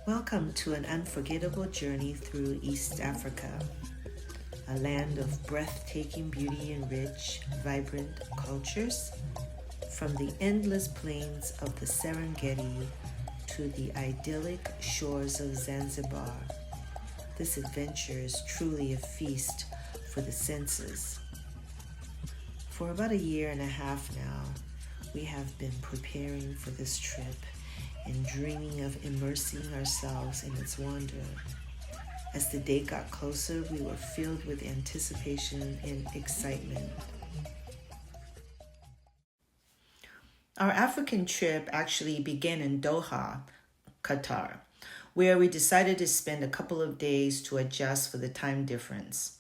Welcome to an unforgettable journey through East Africa, a land of breathtaking beauty and rich, vibrant cultures. From the endless plains of the Serengeti to the idyllic shores of Zanzibar, this adventure is truly a feast for the senses. For about a year and a half now, we have been preparing for this trip and dreaming of immersing ourselves in its wonder. As the day got closer, we were filled with anticipation and excitement. Our African trip actually began in Doha, Qatar, where we decided to spend a couple of days to adjust for the time difference.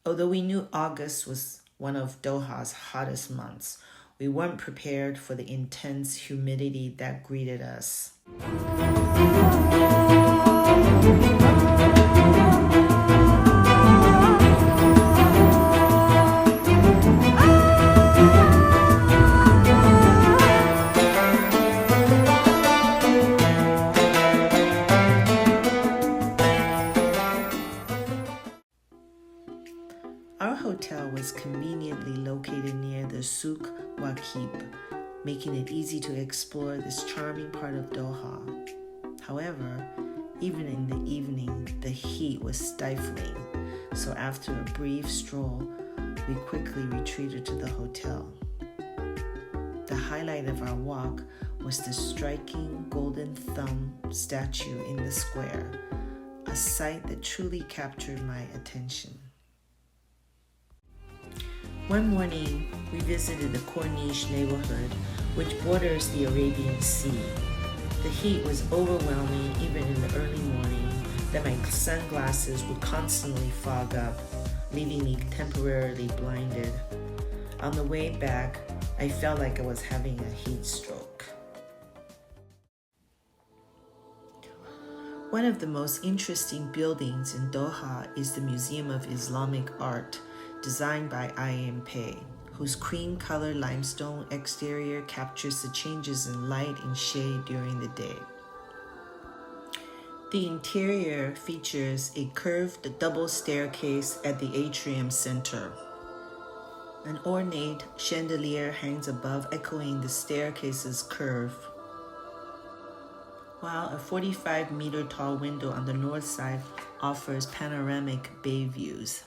Although we knew August was one of Doha's hottest months, we weren't prepared for the intense humidity that greeted us. Our hotel was conveniently located near the Souk Waqif, making it easy to explore this charming part of Doha. However, even in the evening, the heat was stifling, so after a brief stroll, we quickly retreated to the hotel. The highlight of our walk was the striking golden thumb statue in the square, a sight that truly captured my attention. One morning, we visited the Corniche neighborhood, which borders the Arabian Sea. The heat was overwhelming even in the early morning that my sunglasses would constantly fog up, leaving me temporarily blinded. On the way back, I felt like I was having a heat stroke. One of the most interesting buildings in Doha is the Museum of Islamic Art, designed by I.M. Pei, whose cream-colored limestone exterior captures the changes in light and shade during the day. The interior features a curved double staircase at the atrium center. An ornate chandelier hangs above, echoing the staircase's curve, while a 45-meter-tall window on the north side offers panoramic bay views.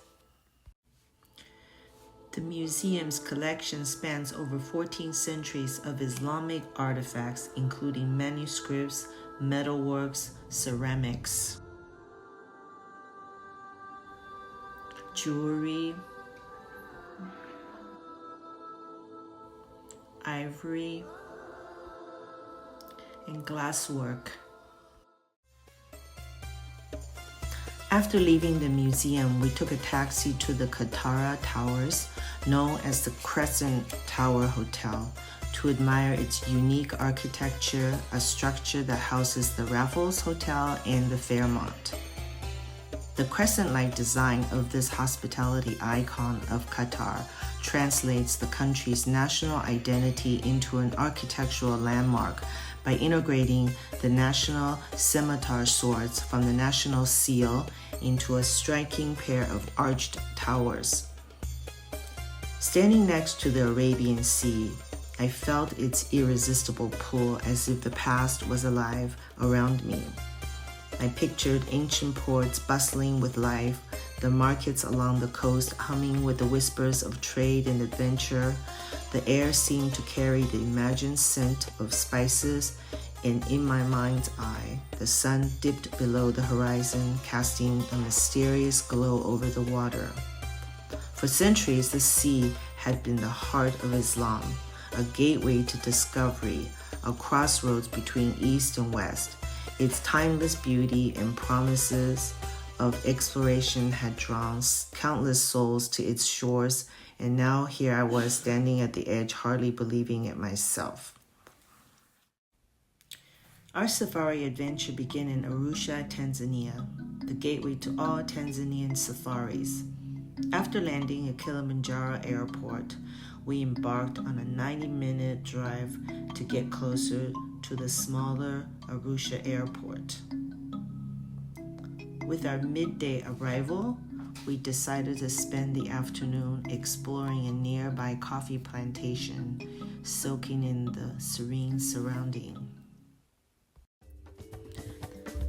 The museum's collection spans over 14 centuries of Islamic artifacts, including manuscripts, metalworks, ceramics, jewelry, ivory, and glasswork. After leaving the museum, we took a taxi to the Katara Towers, known as the Crescent Tower Hotel, to admire its unique architecture, a structure that houses the Raffles Hotel and the Fairmont. The crescent-like design of this hospitality icon of Qatar translates the country's national identity into an architectural landmark by integrating the national scimitar swords from the national seal into a striking pair of arched towers. Standing next to the Arabian Sea, I felt its irresistible pull as if the past was alive around me. I pictured ancient ports bustling with life, the markets along the coast humming with the whispers of trade and adventure. The air seemed to carry the imagined scent of spices, and in my mind's eye, the sun dipped below the horizon, casting a mysterious glow over the water. For centuries, the sea had been the heart of Islam, a gateway to discovery, a crossroads between East and West. Its timeless beauty and promises of exploration had drawn countless souls to its shores, and now here I was standing at the edge, hardly believing it myself. Our safari adventure began in Arusha, Tanzania, the gateway to all Tanzanian safaris. After landing at Kilimanjaro Airport, we embarked on a 90-minute drive to get closer to the smaller Arusha Airport. With our midday arrival, we decided to spend the afternoon exploring a nearby coffee plantation, soaking in the serene surrounding.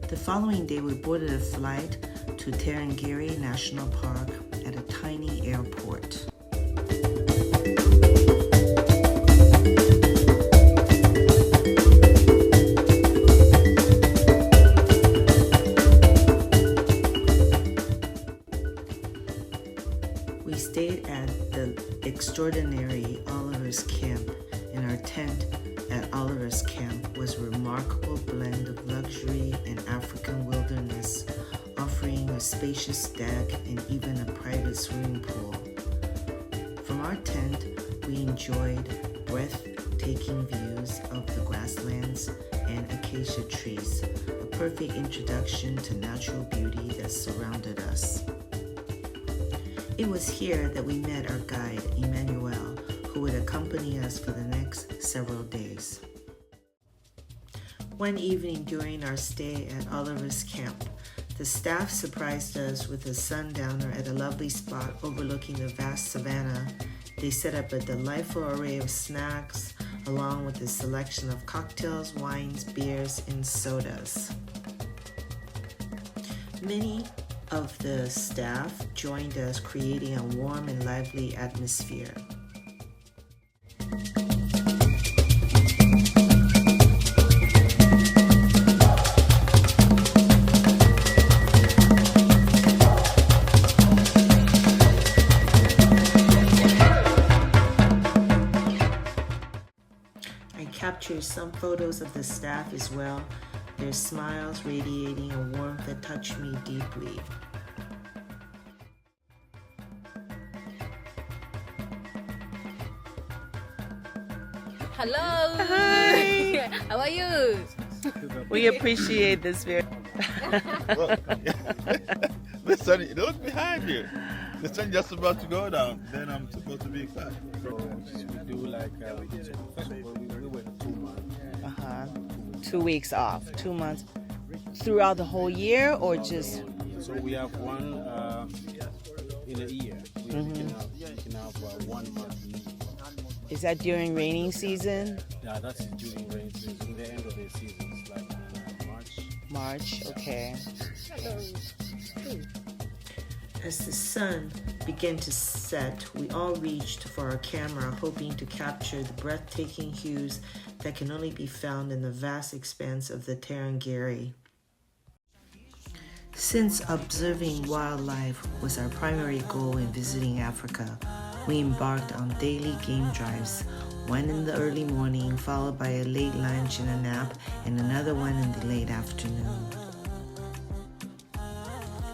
The following day, we boarded a flight to Tarangire National Park at a tiny airport. We stayed at the extraordinary Oliver's Camp, and our tent at Oliver's Camp was a remarkable blend of luxury and African wilderness, offering a spacious deck and even a private swimming pool. From our tent, we enjoyed breathtaking views of the grasslands and acacia trees, a perfect introduction to natural beauty that surrounded us. It was here that we met our guide, Emmanuel, who would accompany us for the next several days. One evening during our stay at Oliver's Camp, the staff surprised us with a sundowner at a lovely spot overlooking the vast savanna. They set up a delightful array of snacks, along with a selection of cocktails, wines, beers, and sodas. Many of the staff joined us, creating a warm and lively atmosphere. I captured some photos of the staff as well, their smiles radiating a warmth that touched me deeply. Hello. Hi. How are you? We appreciate this very Look, the sun, look behind you. The sun just about to go down. Then I'm supposed to be back. So we do like we did first of all we went 2 months. 2 weeks off, 2 months. Throughout the whole year or just? So we have one in a year. We can have 1 month leave. Is that during raining season? Yeah, that's during rain season. The end of the season is like March. March, okay. As the sun began to set, we all reached for our camera, hoping to capture the breathtaking hues that can only be found in the vast expanse of the Tarangire. Since observing wildlife was our primary goal in visiting Africa, we embarked on daily game drives, one in the early morning, followed by a late lunch and a nap, and another one in the late afternoon.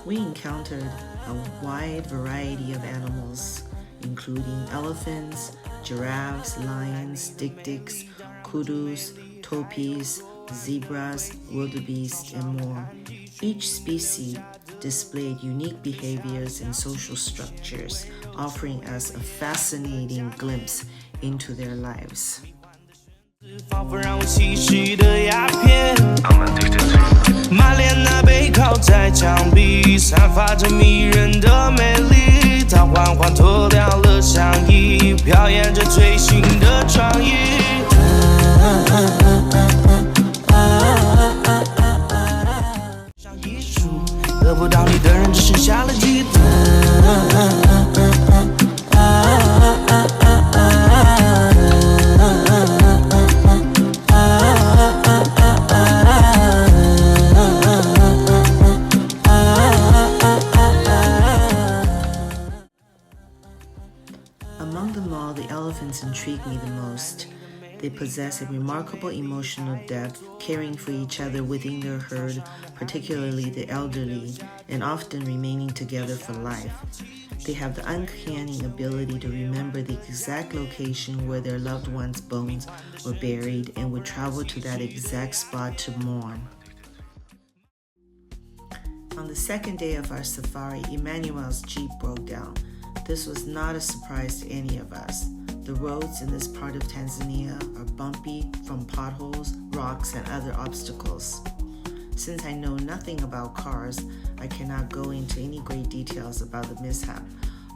We encountered a wide variety of animals, including elephants, giraffes, lions, dik-diks, kudus, topis, zebras, wildebeest, and more. Each species displayed unique behaviors and social structures, offering us a fascinating glimpse into their lives. Among them all, the elephants intrigue me the most. They possess a remarkable emotional depth, caring for each other within their herd, particularly the elderly, and often remaining together for life. They have the uncanny ability to remember the exact location where their loved ones' bones were buried and would travel to that exact spot to mourn. On the second day of our safari, Emmanuel's Jeep broke down. This was not a surprise to any of us. The roads in this part of Tanzania are bumpy from potholes, rocks, and other obstacles. Since I know nothing about cars, I cannot go into any great details about the mishap.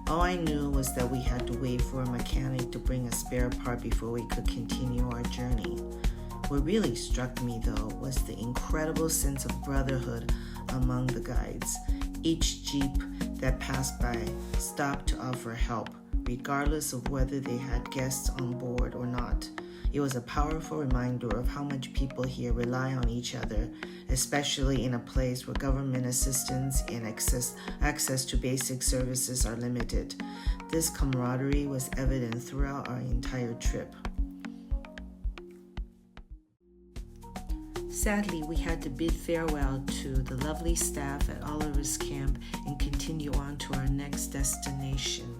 All I knew was that we had to wait for a mechanic to bring a spare part before we could continue our journey. What really struck me, though, was the incredible sense of brotherhood among the guides. Each Jeep that passed by stopped to offer help, regardless of whether they had guests on board or not. It was a powerful reminder of how much people here rely on each other, especially in a place where government assistance and access to basic services are limited. This camaraderie was evident throughout our entire trip. Sadly, we had to bid farewell to the lovely staff at Oliver's camp and continue on to our next destination.